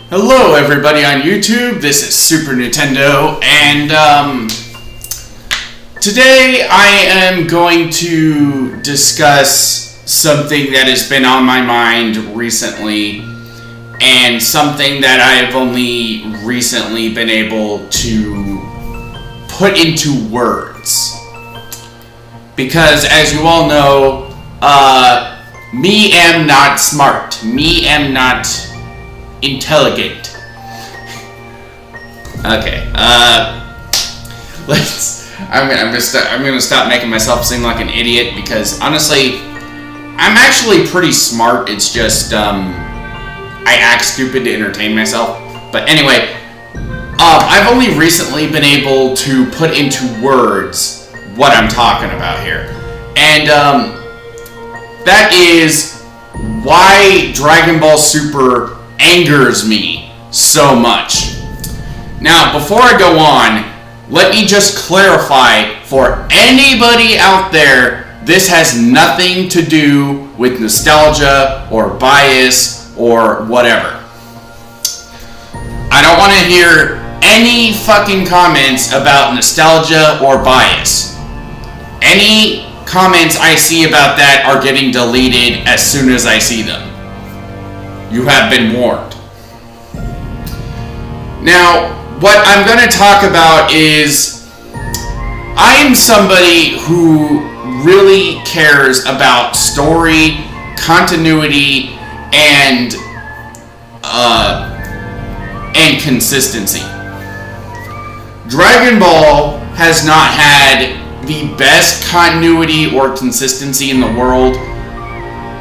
Hello everybody on YouTube, this is Super Nintendo, and today I am going to discuss something that has been on my mind recently, and something that I've only recently been able to put into words. Because as you all know, me am not smart, me am not intelligent. Okay, I'm gonna stop making myself seem like an idiot, because honestly, I'm actually pretty smart. It's just I act stupid to entertain myself. But anyway, I've only recently been able to put into words what I'm talking about here, and that is why Dragon Ball Super angers me so much. Now, before I go on, let me just clarify for anybody out there, this has nothing to do with nostalgia or bias or whatever. I don't want to hear any fucking comments about nostalgia or bias. Any comments I see about that are getting deleted as soon as I see them. You have been warned. Now, what I'm going to talk about is I am somebody who really cares about story, continuity, and consistency. Dragon Ball has not had the best continuity or consistency in the world,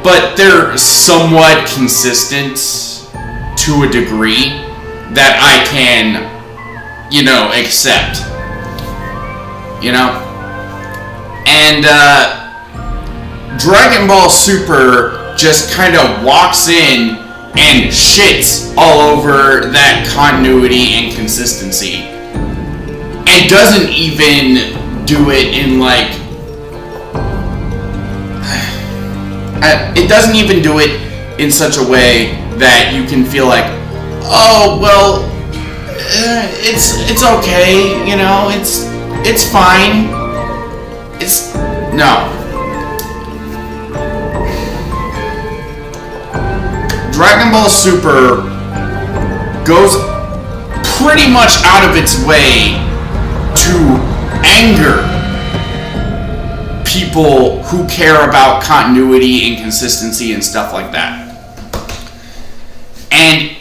but they're somewhat consistent to a degree that I can, accept. And Dragon Ball Super just kind of walks in and shits all over that continuity and consistency, and doesn't even do it in it doesn't even do it in such a way that you can feel like, oh well, it's okay, it's fine. No. Dragon Ball Super goes pretty much out of its way to anger people who care about continuity and consistency and stuff like that. And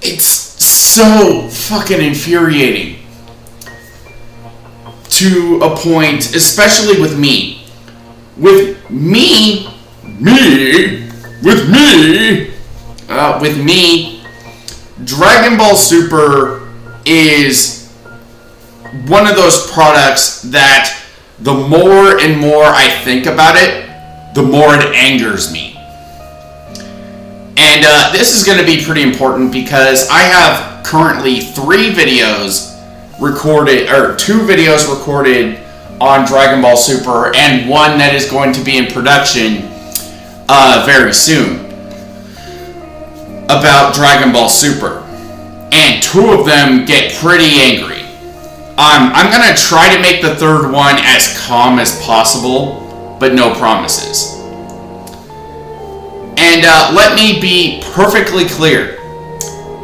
it's so fucking infuriating to a point, especially with me. With me, Dragon Ball Super is one of those products that the more and more I think about it, the more it angers me. And this is going to be pretty important because I have currently 2 videos recorded on Dragon Ball Super, and one that is going to be in production very soon about Dragon Ball Super. And 2 of them get pretty angry. I'm going to try to make the 3rd one as calm as possible, but no promises. And let me be perfectly clear.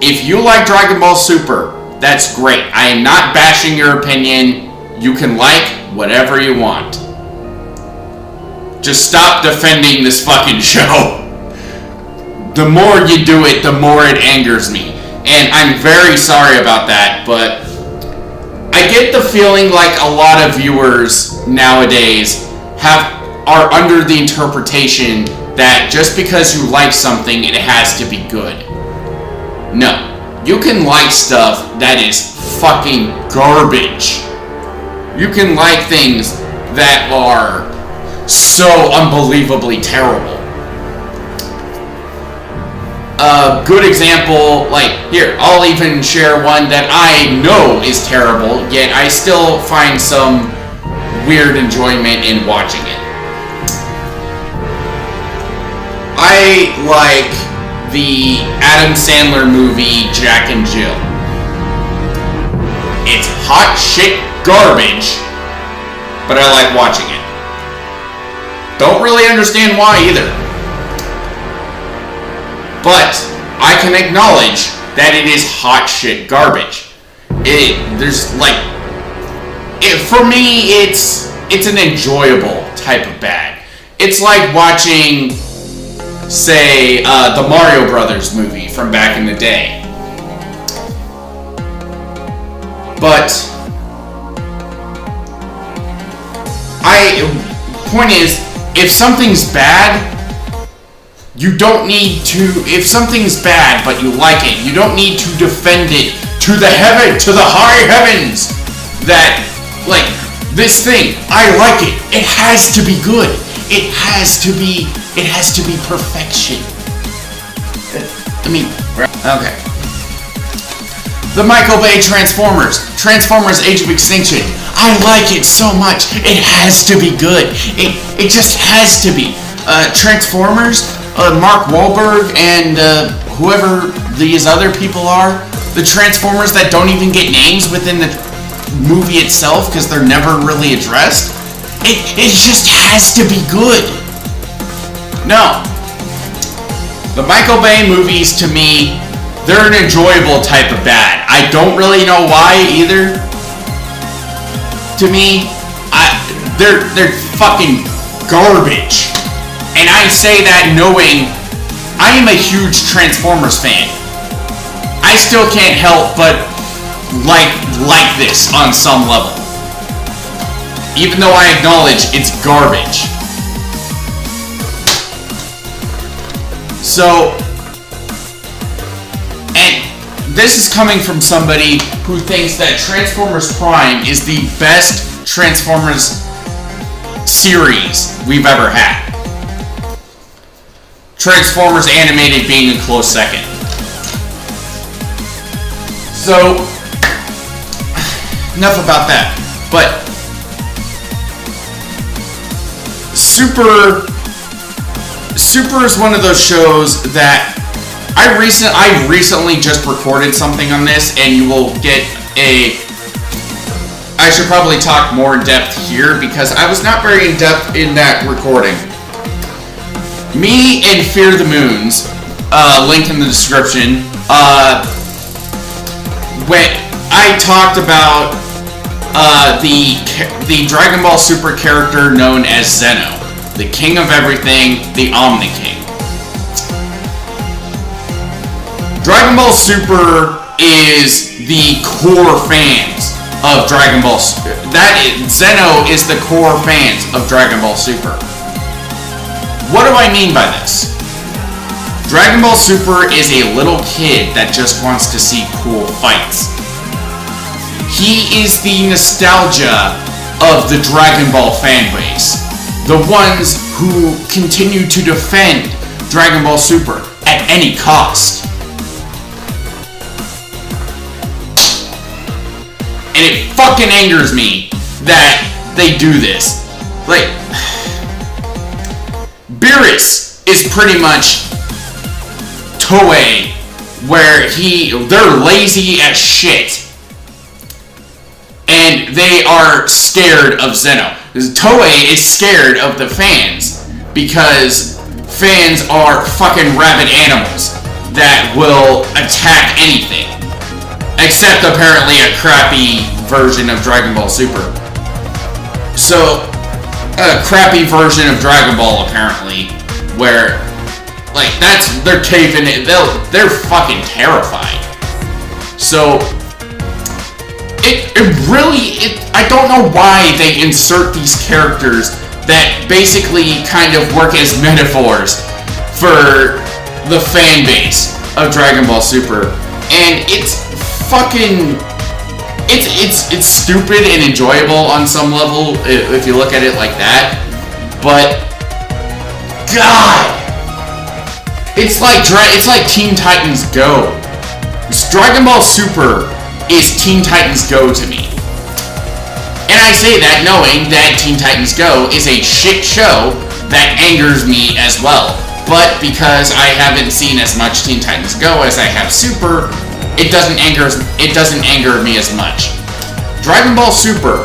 If you like Dragon Ball Super, that's great. I am not bashing your opinion. You can like whatever you want. Just stop defending this fucking show. The more you do it, the more it angers me. And I'm very sorry about that, but I get the feeling like a lot of viewers nowadays are under the interpretation that just because you like something, it has to be good. No. You can like stuff that is fucking garbage. You can like things that are so unbelievably terrible. A good example, here, I'll even share one that I know is terrible, yet I still find some weird enjoyment in watching it. I like the Adam Sandler movie Jack and Jill. It's hot shit garbage, but I like watching it. Don't really understand why either. But I can acknowledge that it is hot shit garbage. For me, it's an enjoyable type of bad. It's like watching, say, the Mario Brothers movie from back in the day. But point is, if something's bad, you don't need to. If something's bad but you like it, you don't need to defend it to the high heavens. That, like, this thing, I like it. It has to be good. It has to be perfection. Okay. The Michael Bay Transformers Age of Extinction. I like it so much. It has to be good. It just has to be. Transformers, Mark Wahlberg and whoever these other people are. The Transformers that don't even get names within the movie itself because they're never really addressed. It just has to be good. No. The Michael Bay movies, to me, they're an enjoyable type of bad. I don't really know why either. To me, they're fucking garbage. And I say that knowing I am a huge Transformers fan. I still can't help but like this on some level. Even though I acknowledge it's garbage. So, and this is coming from somebody who thinks that Transformers Prime is the best Transformers series we've ever had. Transformers Animated being a close second. So, enough about that. But Super is one of those shows that I recently just recorded something on this, and you will get I should probably talk more in depth here because I was not very in depth in that recording. Me and Fear the Moons, linked in the description, when I talked about the Dragon Ball Super character known as Zeno, the king of everything, the Omni King. Dragon Ball Super is the core fans of Dragon Ball. Zeno is the core fans of Dragon Ball Super. What do I mean by this? Dragon Ball Super is a little kid that just wants to see cool fights. He is the nostalgia of the Dragon Ball fanbase. The ones who continue to defend Dragon Ball Super at any cost. And it fucking angers me that they do this. Like, Beerus is pretty much Toei, where they're lazy as shit. And they are scared of Zeno. Toei is scared of the fans because fans are fucking rabid animals that will attack anything. Except apparently a crappy version of Dragon Ball Super. So, a crappy version of Dragon Ball apparently, where, like, they're caving it, they're fucking terrified. So, I don't know why they insert these characters that basically kind of work as metaphors for the fan base of Dragon Ball Super. And it's fucking, it's stupid and enjoyable on some level if you look at it like that. But, God, it's like Teen Titans Go. Dragon Ball Super is Teen Titans Go to me. And I say that knowing that Teen Titans Go is a shit show that angers me as well. but because I haven't seen as much Teen Titans Go as I have Super, it doesn't anger me as much. Dragon Ball Super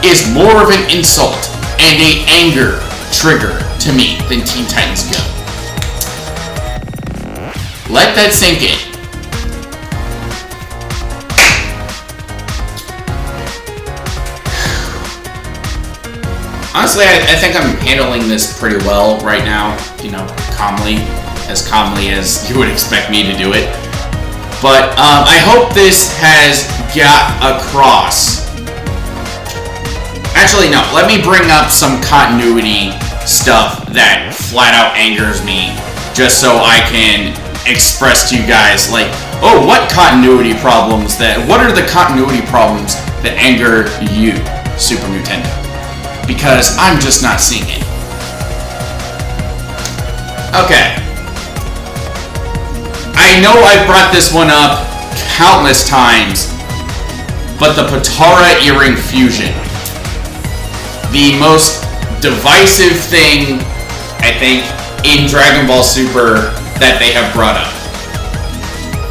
is more of an insult and a anger trigger to me than Teen Titans Go. Let that sink in. Honestly, I think I'm handling this pretty well right now, calmly as you would expect me to do it. But I hope this has got across. Actually, no, let me bring up some continuity stuff that flat out angers me, just so I can express to you guys, like, oh, what are the continuity problems that anger you, Super Nintendo? Because I'm just not seeing it. Okay. I know I've brought this one up countless times, but the Potara earring fusion. The most divisive thing, I think, in Dragon Ball Super that they have brought up.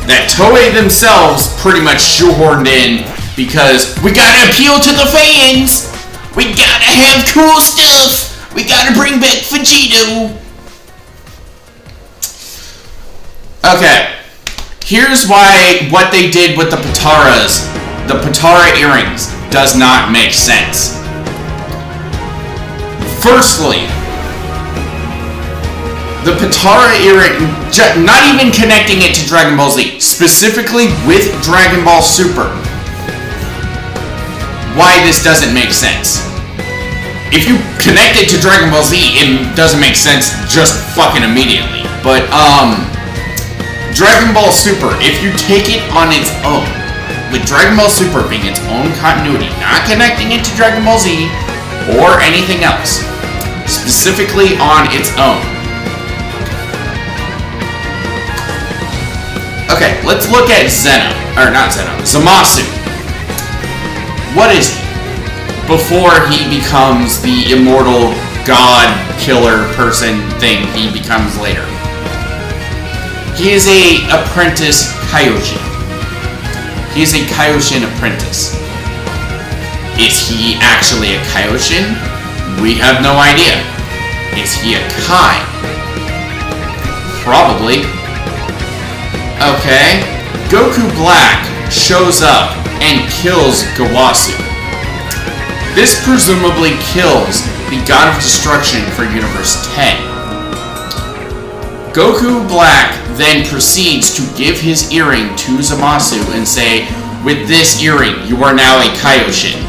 That Toei themselves pretty much shoehorned in because we gotta appeal to the fans! We gotta have cool stuff! We gotta bring back Vegito! Okay. Here's why what they did with the Potara earrings, does not make sense. Firstly, the Potara earring, not even connecting it to Dragon Ball Z, specifically with Dragon Ball Super, why this doesn't make sense. If you connect it to Dragon Ball Z, it doesn't make sense just fucking immediately. But, Dragon Ball Super, if you take it on its own, with Dragon Ball Super being its own continuity, not connecting it to Dragon Ball Z or anything else, specifically on its own. Okay, let's look at Zamasu. What is he? Before he becomes the immortal god killer person thing he becomes later. He is a apprentice Kaioshin. He is a Kaioshin apprentice. Is he actually a Kaioshin? We have no idea. Is he a Kai? Probably. Okay. Goku Black shows up and kills Gawasu. This presumably kills the God of Destruction for Universe 10. Goku Black then proceeds to give his earring to Zamasu and say, with this earring, you are now a Kaioshin.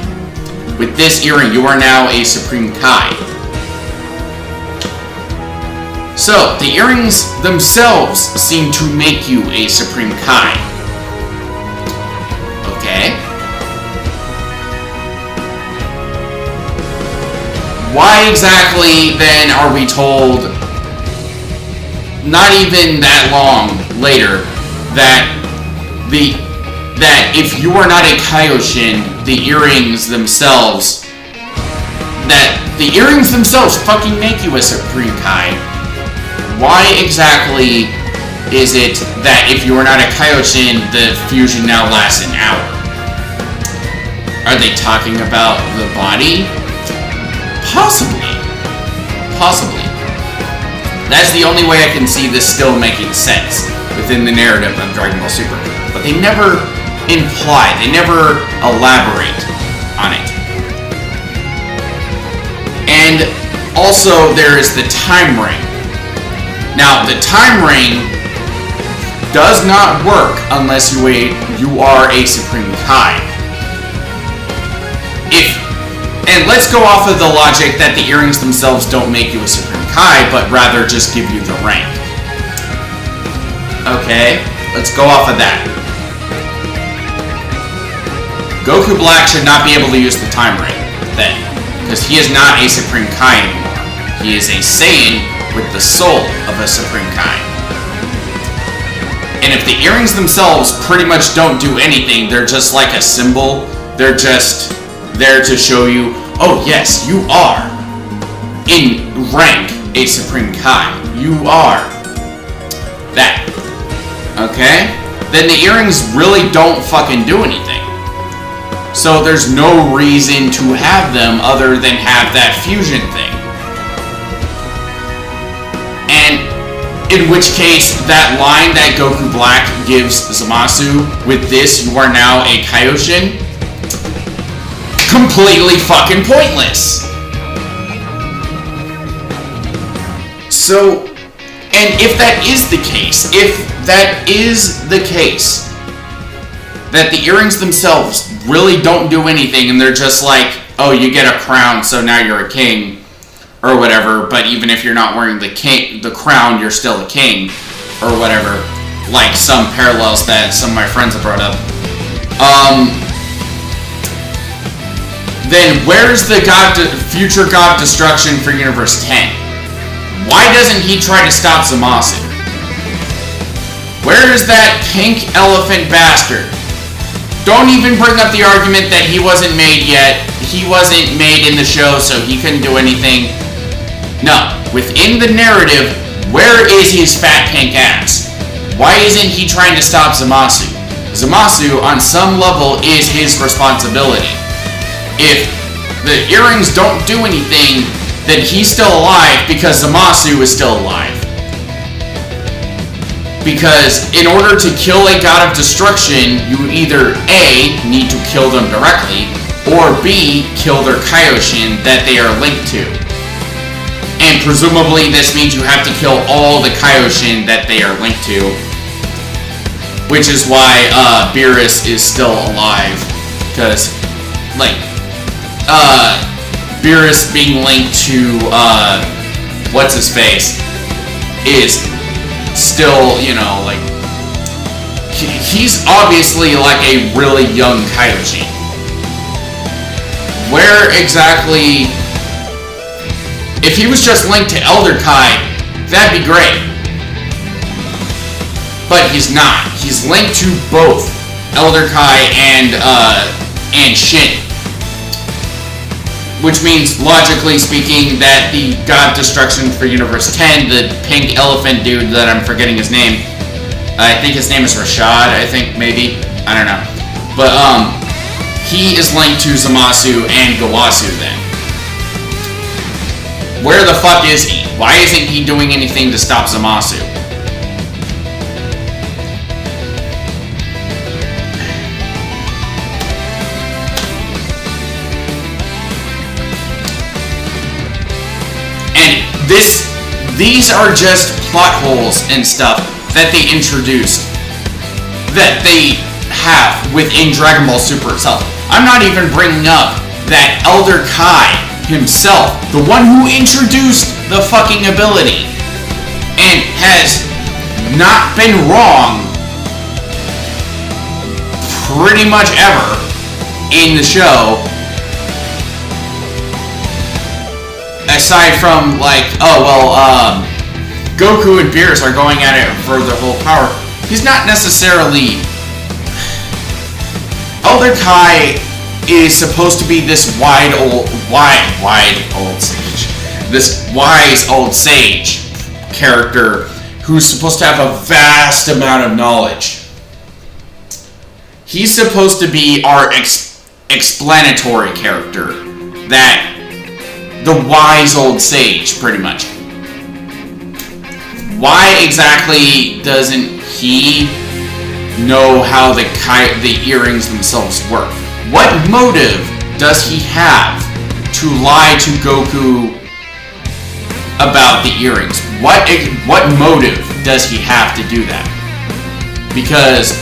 With this earring, you are now a Supreme Kai. So, the earrings themselves seem to make you a Supreme Kai. Okay. Why exactly, then, are we told, not even that long later, that if you are not a Kaioshin, the earrings themselves fucking make you a Supreme Kai? Why exactly is it that if you are not a Kaioshin, the fusion now lasts an hour? Are they talking about the body? Possibly. That's the only way I can see this still making sense within the narrative of Dragon Ball Super. But they never imply, they never elaborate on it. And also there is the time ring. Now, the time ring does not work unless you are a Supreme Kai. And let's go off of the logic that the earrings themselves don't make you a Supreme Kai, but rather just give you the rank. Okay, let's go off of that. Goku Black should not be able to use the time ring, then, because he is not a Supreme Kai anymore. He is a Saiyan with the soul of a Supreme Kai. And if the earrings themselves pretty much don't do anything, they're just like a symbol, they're just there to show you, oh yes, you are in rank a Supreme Kai. You are that. Okay? Then the earrings really don't fucking do anything. So there's no reason to have them other than have that fusion thing. And in which case, that line that Goku Black gives Zamasu, with this you are now a Kaioshin, completely fucking pointless. So, and if that is the case, that the earrings themselves really don't do anything and they're just like, oh, you get a crown, so now you're a king, or whatever, but even if you're not wearing the crown, you're still a king, or whatever, like some parallels that some of my friends have brought up. Then where's the future God Destruction for Universe 10? Why doesn't he try to stop Zamasu? Where is that pink elephant bastard? Don't even bring up the argument that he wasn't made yet. He wasn't made in the show, so he couldn't do anything. No. Within the narrative, where is his fat pink ass? Why isn't he trying to stop Zamasu? Zamasu, on some level, is his responsibility. If the earrings don't do anything, then he's still alive because Zamasu is still alive. Because in order to kill a God of Destruction, you either A, need to kill them directly, or B, kill their Kaioshin that they are linked to. And presumably this means you have to kill all the Kaioshin that they are linked to. Which is why Beerus is still alive. Because, like, Beerus being linked to, what's-his-face, is still, you know, like, he's obviously like a really young Kaioshin. Where exactly, if he was just linked to Elder Kai, that'd be great. But he's not. He's linked to both Elder Kai and Shin. Which means, logically speaking, that the God Destruction for Universe 10, the pink elephant dude that I'm forgetting his name, I think his name is Rashad, I think, maybe, I don't know. But, he is linked to Zamasu and Gowasu then. Where the fuck is he? Why isn't he doing anything to stop Zamasu? These are just plot holes and stuff that they introduced, that they have within Dragon Ball Super itself. I'm not even bringing up that Elder Kai himself, the one who introduced the fucking ability, and has not been wrong pretty much ever in the show. Aside from, like, oh, well, Goku and Beerus are going at it for their whole power. He's not necessarily... Elder Kai is supposed to be this wide old sage. This wise old sage character who's supposed to have a vast amount of knowledge. He's supposed to be our explanatory character. That... the wise old sage, pretty much. Why exactly doesn't he know how the earrings themselves work? What motive does he have to lie to Goku about the earrings? What motive does he have to do that? Because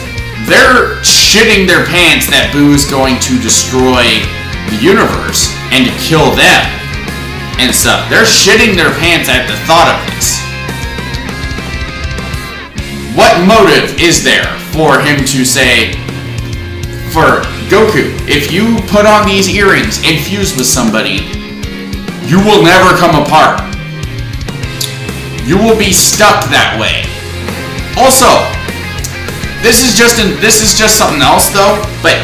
they're shitting their pants that Boo's going to destroy the universe and to kill them. And stuff. They're shitting their pants at the thought of this. What motive is there for him to say, for Goku, if you put on these earrings and fuse with somebody, you will never come apart. You will be stuck that way. Also, this is just something else though, but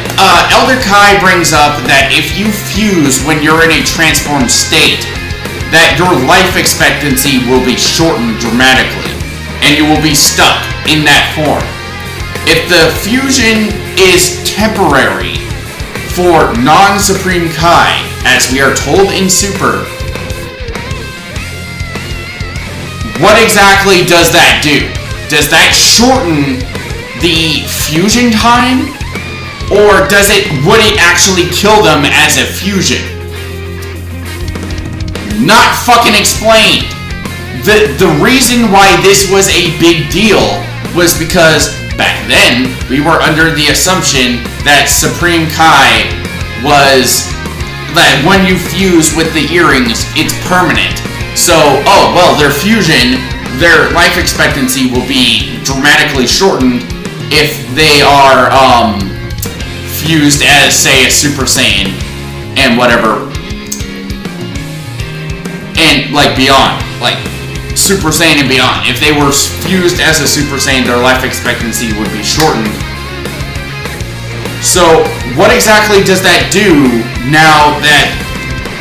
Elder Kai brings up that if you fuse when you're in a transformed state, that your life expectancy will be shortened dramatically, and you will be stuck in that form. If the fusion is temporary for non-Supreme Kai, as we are told in Super, what exactly does that do? Does that shorten the fusion time? Or would it actually kill them as a fusion? Not fucking explained. The reason why this was a big deal was because back then we were under the assumption that Supreme Kai was that when you fuse with the earrings, it's permanent. So, their fusion, their life expectancy will be dramatically shortened if they are fused as, say, a Super Saiyan and whatever, and beyond, Super Saiyan and beyond. If they were fused as a Super Saiyan, their life expectancy would be shortened. So, what exactly does that do now that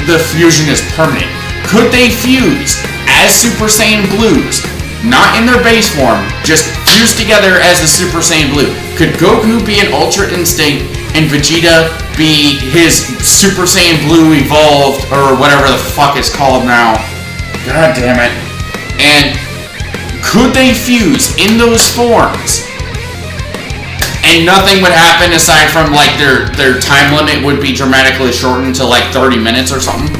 the fusion is permanent? Could they fuse as Super Saiyan Blues, not in their base form, just fused together as a Super Saiyan Blue? Could Goku be an Ultra Instinct and Vegeta be his Super Saiyan Blue evolved, or whatever the fuck it's called now? God damn it. And could they fuse in those forms? And nothing would happen aside from their time limit would be dramatically shortened to 30 minutes or something.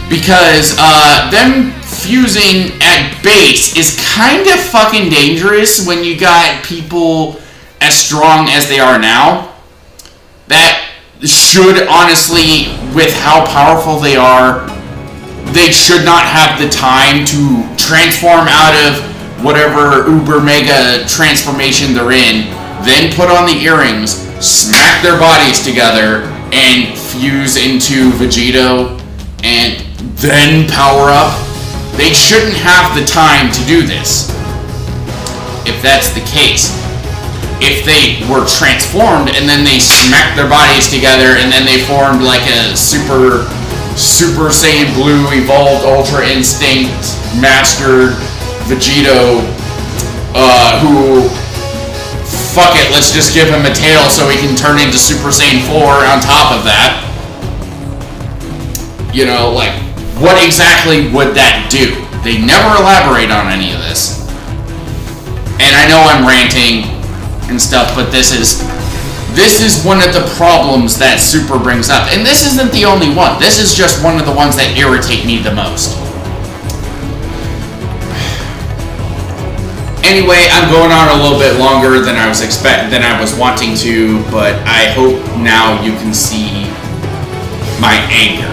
Because them fusing at base is kind of fucking dangerous when you got people as strong as they are now. That should honestly, with how powerful they are, they should not have the time to transform out of whatever uber mega transformation they're in, then put on the earrings, smack their bodies together, and fuse into Vegito, and then power up. They shouldn't have the time to do this, if that's the case. If they were transformed and then they smacked their bodies together and then they formed a Super Saiyan Blue evolved Ultra Instinct mastered Vegito, who, fuck it, let's just give him a tail so he can turn into Super Saiyan 4 on top of that. What exactly would that do? They never elaborate on any of this. And I know I'm ranting and stuff, but this is one of the problems that Super brings up. And this isn't the only one. This is just one of the ones that irritate me the most. Anyway, I'm going on a little bit longer than I was wanting to, but I hope now you can see my anger.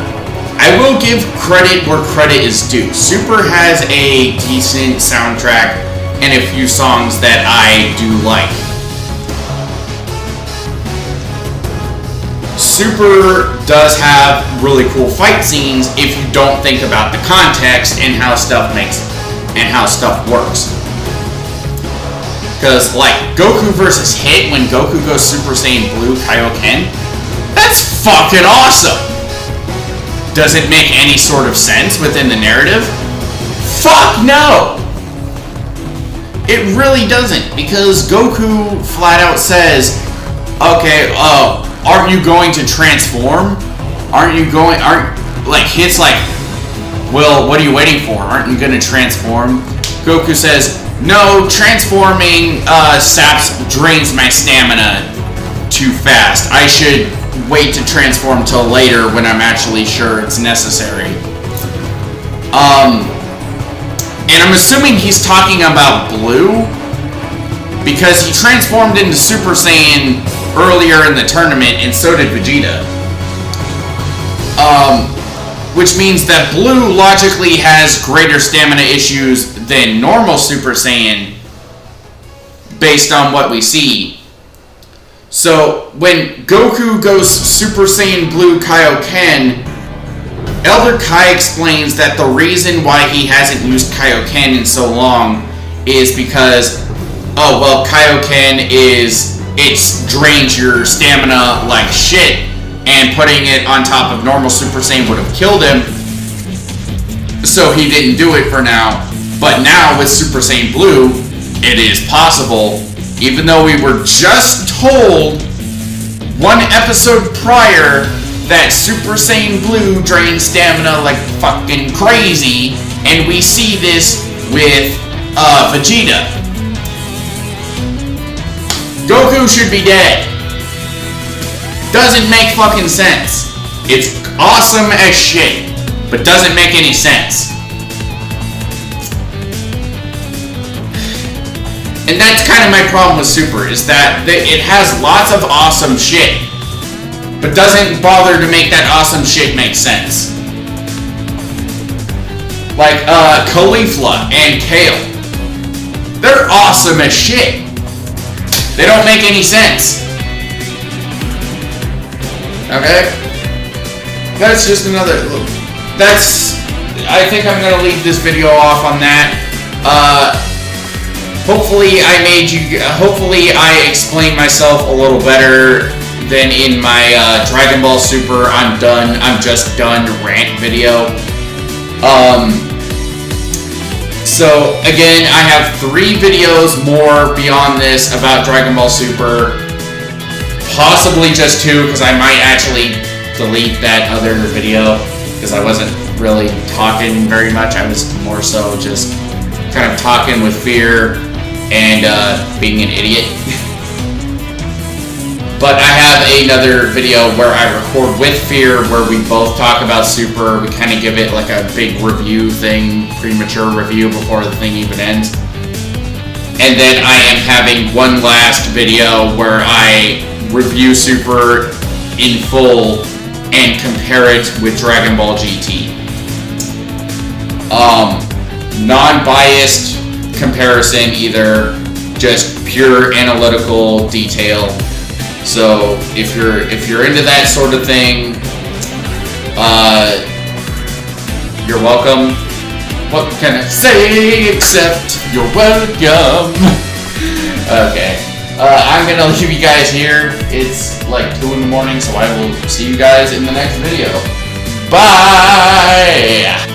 I will give credit where credit is due. Super has a decent soundtrack and a few songs that I do like. Super does have really cool fight scenes if you don't think about the context and how stuff works. Because Goku versus Hit when Goku goes Super Saiyan Blue Kaioken, that's fucking awesome. Does it make any sort of sense within the narrative? Fuck no! It really doesn't, because Goku flat out says, okay, aren't you going to transform? Hit's well, what are you waiting for? Aren't you going to transform? Goku says, no, transforming drains my stamina too fast. I should wait to transform till later when I'm actually sure it's necessary. And I'm assuming he's talking about Blue, because he transformed into Super Saiyan earlier in the tournament, and so did Vegeta. Which means that Blue logically has greater stamina issues than normal Super Saiyan, based on what we see. So, when Goku goes Super Saiyan Blue Kaioken, Elder Kai explains that the reason why he hasn't used Kaioken in so long is because, Kaioken it drains your stamina like shit, and putting it on top of normal Super Saiyan would have killed him, so he didn't do it for now. But now with Super Saiyan Blue, it is possible, even though we were just told one episode prior that Super Saiyan Blue drains stamina like fucking crazy, and we see this with Vegeta. Goku should be dead. Doesn't make fucking sense. It's awesome as shit, but doesn't make any sense. And that's kind of my problem with Super, is that it has lots of awesome shit, but doesn't bother to make that awesome shit make sense. Like, Caulifla and Kale. They're awesome as shit. They don't make any sense. Okay? That's just another... I think I'm gonna leave this video off on that. Hopefully I explained myself a little better than in my Dragon Ball Super I'm just done rant video. So again, I have 3 videos more beyond this about Dragon Ball Super. Possibly just 2, because I might actually delete that other video, because I wasn't really talking very much. I was more so just kind of talking with fear and being an idiot. But I have another video where I record with Fear, where we both talk about Super. We kind of give it like a big review thing, premature review before the thing even ends. And then I am having one last video where I review Super in full and compare it with Dragon Ball GT. Non-biased comparison either, just pure analytical detail. So if you're into that sort of thing, you're welcome. What can I say except you're welcome? Okay, I'm gonna leave you guys here. It's like 2 in the morning, so I will see you guys in the next video. Bye!